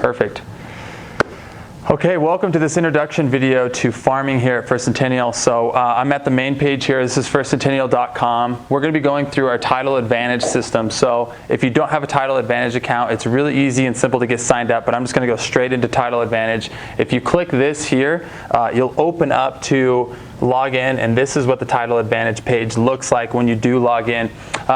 Perfect. Okay, welcome to this introduction video to farming here at First Centennial. So I'm at the main page here. This is firstcentennial.com. We're going to be going through our Title Advantage system. So if you don't have a Title Advantage account, it's really easy and simple to get signed up, but I'm just going to go straight into Title Advantage. If you click this here, you'll open up to log in, and this is what the Title Advantage page looks like when you do log in.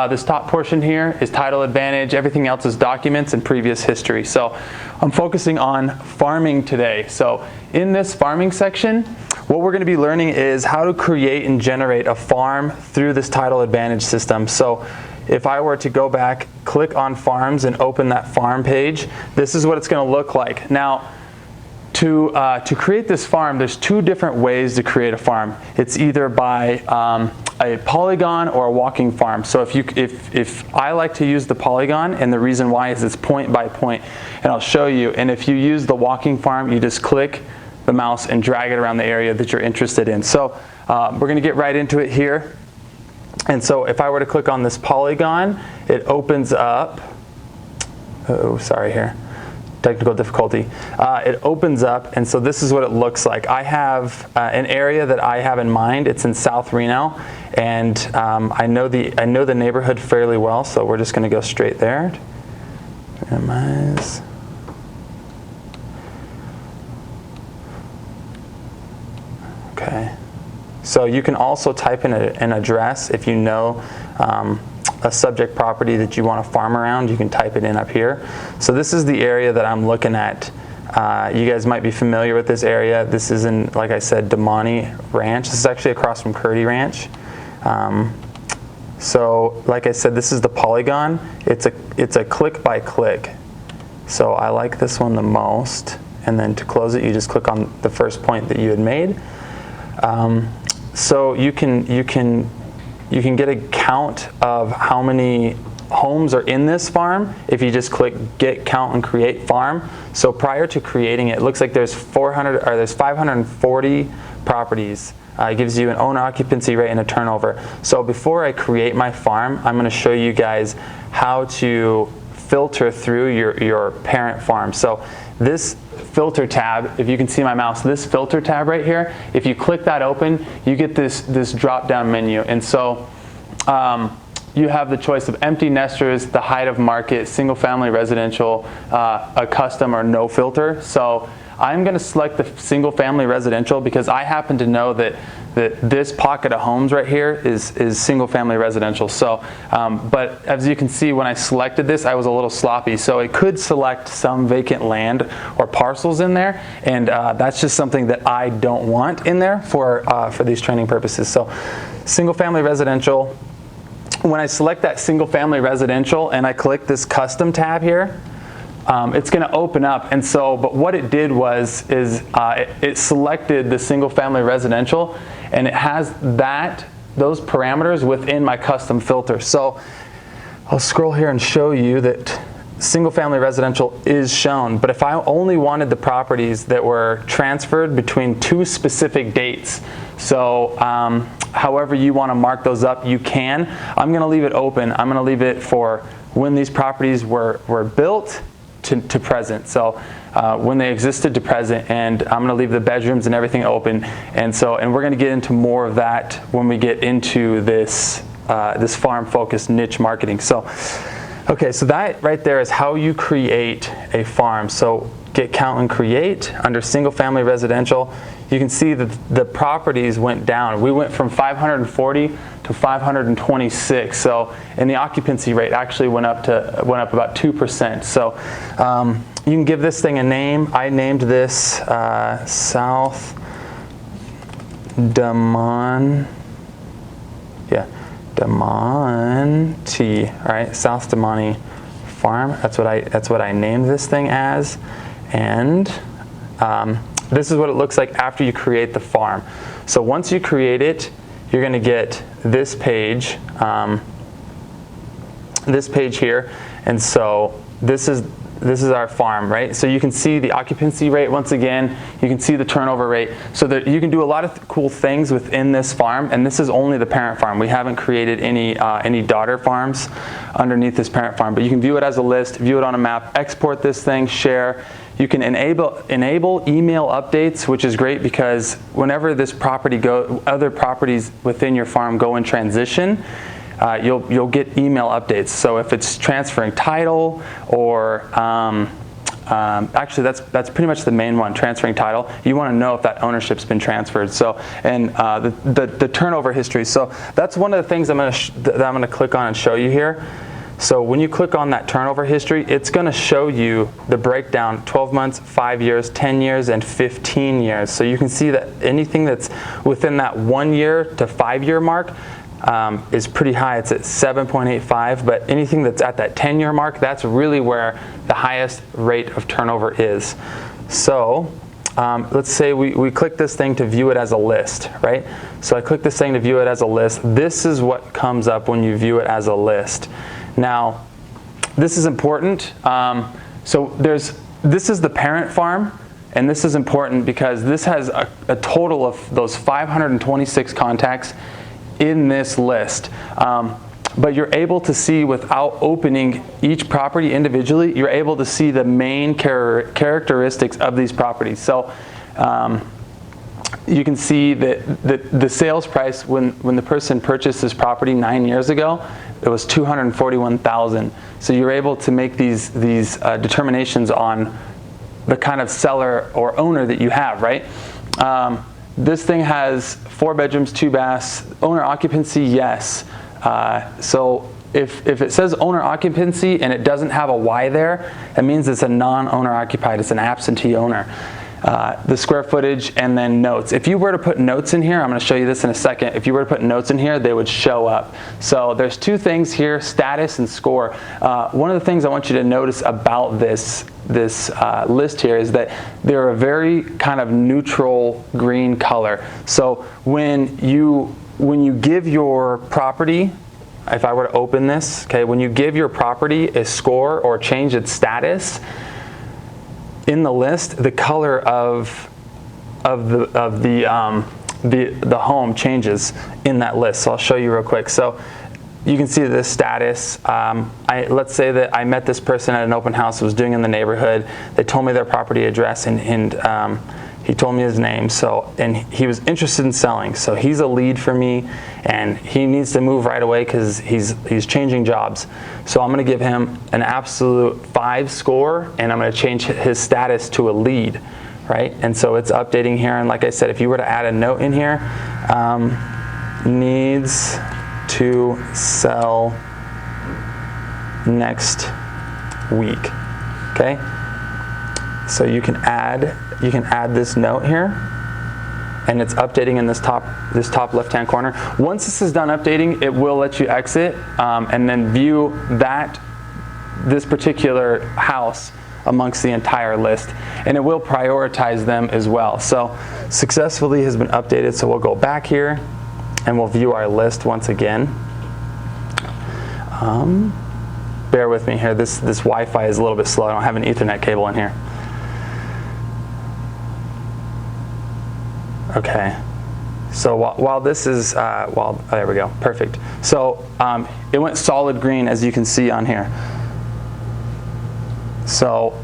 This top portion here is Title Advantage. Everything else is documents and previous history. So I'm focusing on farming today. So in this farming section, what we're going to be learning is how to create and generate a farm through this Title Advantage system. So if I were to go back, click on farms and open that farm page, this is what it's going to look like. Now, to create this farm, there's two different ways to create a farm. It's either by a polygon or a walking farm. So if I like to use the polygon, and the reason why is it's point by point, and I'll show you. And if you use the walking farm, you just click the mouse and drag it around the area that you're interested in. So we're going to get right into it here. And so if I were to click on this polygon, it opens up. Oh, sorry here. Technical difficulty. It opens up, and so this is what it looks like. I have an area that I have in mind. It's in South Reno, and I know the neighborhood fairly well, so we're just going to go straight there. Minimize. Okay. So you can also type in an address if you know a subject property that you want to farm around. You can type it in up here. So this is the area that I'm looking at. You guys might be familiar with this area. This is in, like I said, Damani Ranch. This is actually across from Curdy Ranch. So like I said, this is the polygon. It's a click by click. So I like this one the most. And then to close it, you just click on the first point that you had made. So you can get a count of how many homes are in this farm if you just click Get Count and Create Farm. So prior to creating it, it looks like there's 540 properties. It gives you an owner occupancy rate and a turnover. So before I create my farm, I'm going to show you guys how to filter through your parent farm. So this filter tab, if you can see my mouse, this filter tab right here, if you click that open, you get this drop down menu. And so you have the choice of empty nesters, the height of market, single family residential, a custom or no filter. So I'm going to select the single family residential because I happen to know that this pocket of homes right here is single family residential. So, but as you can see, when I selected this, I was a little sloppy. So it could select some vacant land or parcels in there, and that's just something that I don't want in there for these training purposes. So single family residential, when I select that single family residential and I click this custom tab here, it's going to open up. And so, but what it did was it selected the single family residential, and it has those parameters within my custom filter. So I'll scroll here and show you that single family residential is shown. But if I only wanted the properties that were transferred between two specific dates, so however you want to mark those up, you can. I'm going to leave it open. I'm going to leave it for when these properties were built to present. So when they existed to present, and I'm going to leave the bedrooms and everything open. And we're going to get into more of that when we get into this farm-focused niche marketing. So, okay, so that right there is how you create a farm. So Get Count and Create under single family residential. You can see that the properties went down. We went from 540 to 526. So, and the occupancy rate actually went up about 2%. So, you can give this thing a name. I named this South Damonte. All right, South Damonte Farm. That's what I named this thing as, and this is what it looks like after you create the farm. So once you create it, you're going to get this page here, and so this is this is our farm, right? So you can see the occupancy rate once again. You can see the turnover rate. So that you can do a lot of cool things within this farm, and this is only the parent farm. We haven't created any daughter farms underneath this parent farm, but you can view it as a list, view it on a map, export this thing, share. You can enable email updates, which is great because whenever this property other properties within your farm go in transition, you'll get email updates. So if it's transferring title or actually that's pretty much the main one, transferring title. You want to know if that ownership's been transferred. So and the turnover history. So that's one of the things that I'm going to click on and show you here. So when you click on that turnover history, it's going to show you the breakdown: 12 months, 5 years, 10 years, and 15 years. So you can see that anything that's within that 1 year to 5 year mark is pretty high. It's at 7.85, but anything that's at that 10-year mark, that's really where the highest rate of turnover is. So let's say we click this thing to view it as a list, right? So I click this thing to view it as a list. This is what comes up when you view it as a list. Now, this is important. So this is the parent farm, and this is important because this has a total of those 526 contacts in this list. But you're able to see, without opening each property individually, you're able to see the main characteristics of these properties. So you can see that the sales price when the person purchased this property 9 years ago, it was $241,000. So you're able to make these determinations on the kind of seller or owner that you have, right? This thing has 4 bedrooms, 2 baths. Owner occupancy, yes. So if it says owner occupancy and it doesn't have a Y there, it means it's a non-owner occupied. It's an absentee owner. The square footage and then notes. If you were to put notes in here, I'm going to show you this in a second. If you were to put notes in here, they would show up. So there's 2 things here: status and score. One of the things I want you to notice about this list here is that they're a very kind of neutral green color. So when you give your property, if I were to open this, okay, when you give your property a score or change its status in the list, the color of the home changes in that list. So I'll show you real quick. So you can see this status. Let's say that I met this person at an open house, was doing in the neighborhood. They told me their property address, and he told me his name. So, and he was interested in selling. So he's a lead for me, and he needs to move right away because he's changing jobs. So I'm going to give him an absolute 5 score, and I'm going to change his status to a lead, right? And so it's updating here. And like I said, if you were to add a note in here, needs to sell next week. Okay, so you can add this note here, and it's updating in this top left-hand corner. Once this is done updating, it will let you exit and then view this particular house amongst the entire list, and it will prioritize them as well. So successfully has been updated. So we'll go back here and we'll view our list once again. Bear with me here. This Wi-Fi is a little bit slow. I don't have an Ethernet cable in here. Okay. So while this is, there we go, perfect. So it went solid green, as you can see on here. So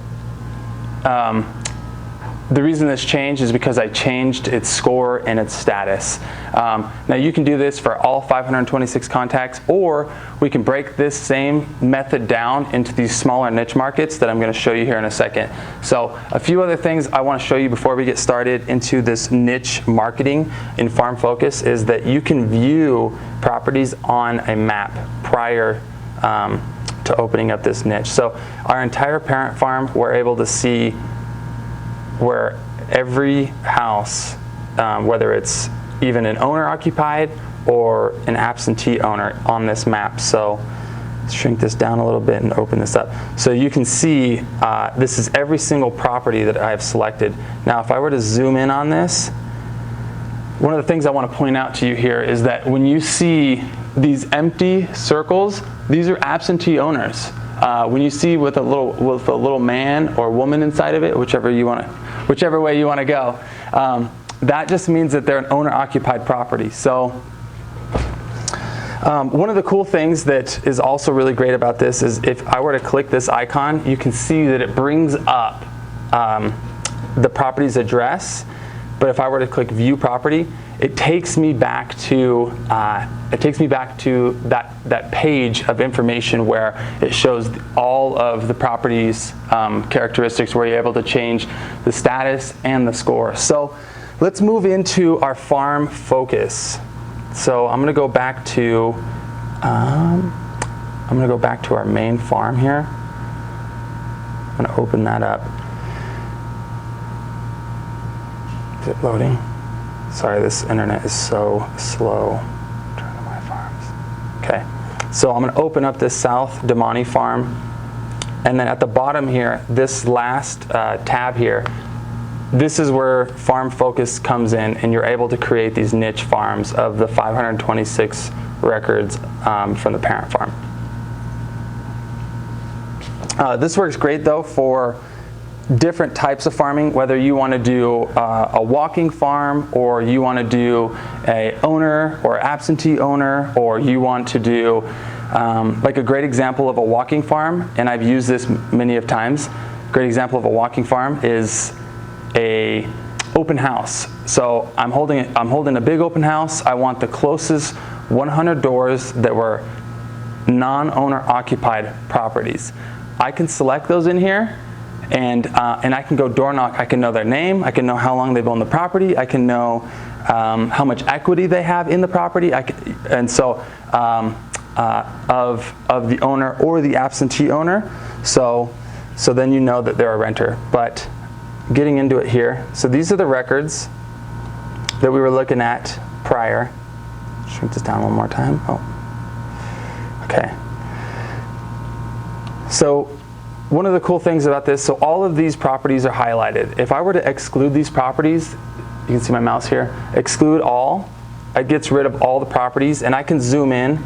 the reason this changed is because I changed its score and its status. Now you can do this for all 526 contacts, or we can break this same method down into these smaller niche markets that I'm going to show you here in a second. So a few other things I want to show you before we get started into this niche marketing in Farm Focus is that you can view properties on a map prior to opening up this niche. So our entire parent farm, we're able to see where every house, whether it's even an owner occupied or an absentee owner, on this map. So let's shrink this down a little bit and open this up. So you can see this is every single property that I've selected. Now if I were to zoom in on this, one of the things I want to point out to you here is that when you see these empty circles, these are absentee owners. when you see with a little man or woman inside of it, whichever way you want to go, that just means that they're an owner-occupied property. So one of the cool things that is also really great about this is if I were to click this icon, you can see that it brings up the property's address. But if I were to click View Property, it takes me back to that page of information where it shows all of the property's characteristics, where you're able to change the status and the score. So let's move into our farm focus. So I'm going to go back to our main farm here. I'm going to open that up. Is it loading? Sorry, this internet is so slow. Turn to my farms. Okay, so I'm going to open up this South Damani farm, and then at the bottom here, this last tab here, this is where Farm Focus comes in, and you're able to create these niche farms of the 526 records from the parent farm. This works great though for different types of farming, whether you want to do a walking farm, or you want to do a owner or absentee owner, or you want to do like a great example of a walking farm, and I've used this many of times. Great example of a walking farm is a open house. So I'm holding a big open house. I want the closest 100 doors that were non-owner occupied properties. I can select those in here, and I can go door knock. I can know their name. I can know how long they've owned the property. I can know how much equity they have in the property. Of the owner or the absentee owner. So then you know that they're a renter. But getting into it here, so these are the records that we were looking at prior. Shrink this down one more time. Oh, okay. So one of the cool things about this, so all of these properties are highlighted. If I were to exclude these properties, you can see my mouse here, exclude all, it gets rid of all the properties, and I can zoom in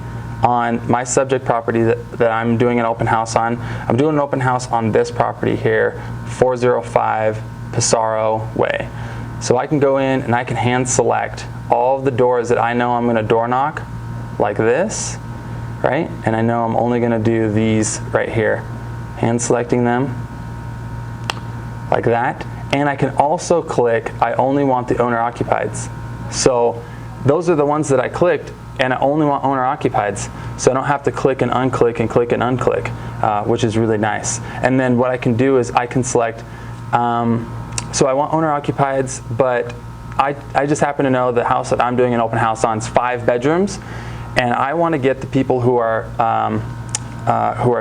on my subject property that I'm doing an open house on. I'm doing an open house on this property here, 405 Pissarro Way. So I can go in and I can hand select all of the doors that I know I'm going to door knock, like this, right? And I know I'm only going to do these right here. Hand selecting them like that, and I can also click I only want the owner occupieds. So those are the ones that I clicked, and I only want owner occupieds, so I don't have to click and unclick and click and unclick, which is really nice. And then what I can do is I can select so I want owner occupieds, but I just happen to know the house that I'm doing an open house on is 5 bedrooms, and I want to get the people who are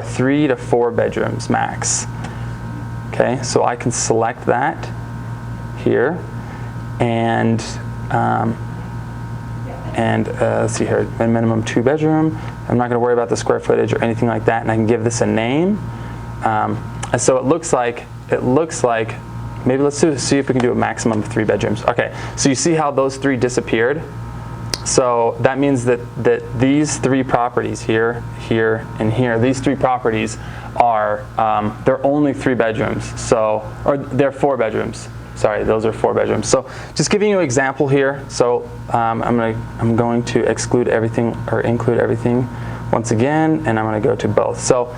3 to 4 bedrooms max. Okay, so I can select that here, and let's see here, a minimum 2 bedroom. I'm not going to worry about the square footage or anything like that, and I can give this a name. And so it looks like maybe let's see if we can do a maximum of 3 bedrooms. Okay, so you see how those 3 disappeared. So that means that these 3 properties here, here, and here, these 3 properties are, they're only 3 bedrooms. So, or they're 4 bedrooms. Sorry, those are 4 bedrooms. So just giving you an example here. So I'm going to exclude everything or include everything once again, and I'm going to go to both. So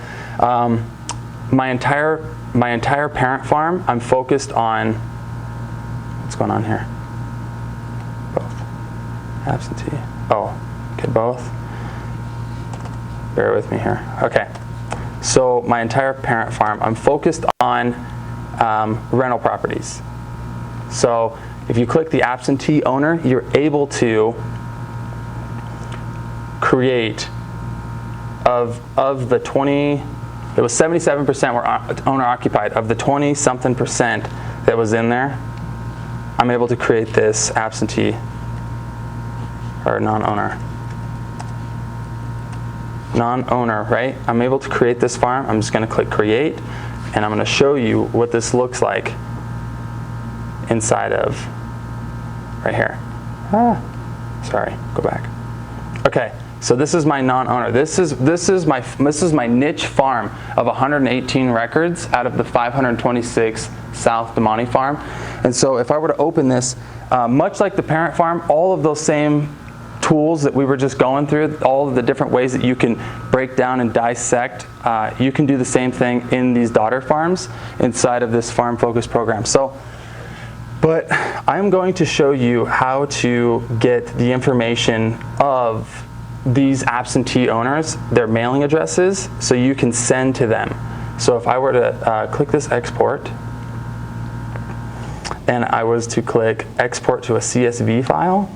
my entire parent farm, I'm focused on, what's going on here? Absentee. Oh, okay, both. Bear with me here. Okay, so my entire parent farm, I'm focused on rental properties. So if you click the absentee owner, you're able to create of the 20. It was 77% were owner occupied. Of the 20-something% that was in there, I'm able to create this absentee or non-owner, right? I'm able to create this farm. I'm just going to click create, and I'm going to show you what this looks like inside of right here. Sorry, go back. Okay, So this is my non-owner. This is my niche farm of 118 records out of the 526 South Damonte farm. And so if I were to open this, much like the parent farm, all of those same tools that we were just going through, all of the different ways that you can break down and dissect, you can do the same thing in these daughter farms inside of this Farm Focus program. But I'm going to show you how to get the information of these absentee owners, their mailing addresses, so you can send to them. So if I were to click this export, and I was to click export to a CSV file,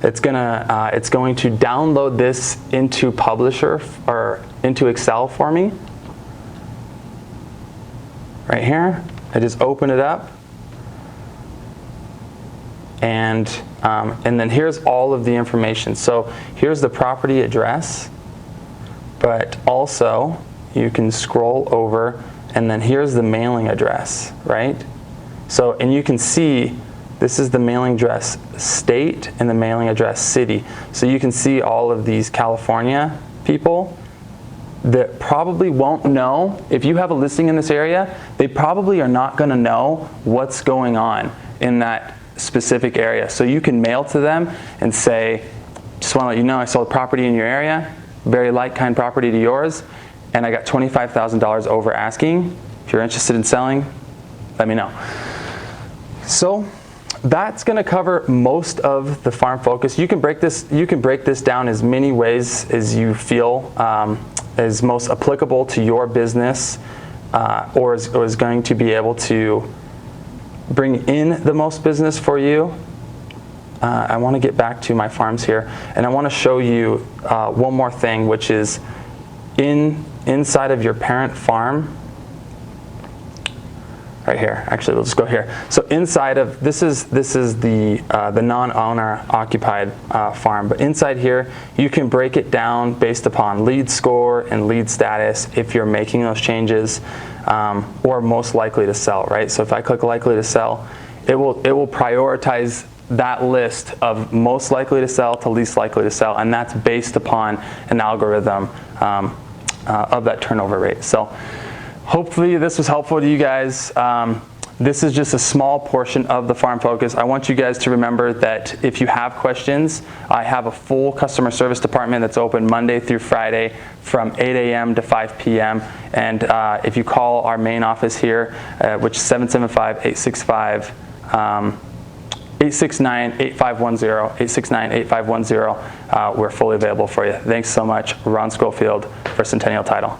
it's going to download this into Publisher or into Excel for me. Right here, I just open it up. And then here's all of the information. So here's the property address, but also you can scroll over, and then here's the mailing address, right? So, and you can see this is the mailing address state and the mailing address city. So you can see all of these California people that probably won't know. If you have a listing in this area, they probably are not going to know what's going on in that specific area. So you can mail to them and say, just want to let you know I sold property in your area, very like-kind property to yours, and I got $25,000 over asking. If you're interested in selling, let me know. So that's going to cover most of the Farm Focus. You can break this down as many ways as you feel is most applicable to your business, or is going to be able to bring in the most business for you. I want to get back to my farms here, and I want to show you one more thing, which is inside of your parent farm. Right here. Actually, we'll just go here. So inside of this is the non-owner occupied farm. But inside here, you can break it down based upon lead score and lead status if you're making those changes, or most likely to sell. Right. So if I click likely to sell, it will prioritize that list of most likely to sell to least likely to sell, and that's based upon an algorithm of that turnover rate. So hopefully this was helpful to you guys. This is just a small portion of the Farm Focus. I want you guys to remember that if you have questions, I have a full customer service department that's open Monday through Friday from 8 a.m. to 5 p.m. And if you call our main office here, which is 775-865, 869-8510, 869-8510, we're fully available for you. Thanks so much. Ron Schofield for Centennial Title.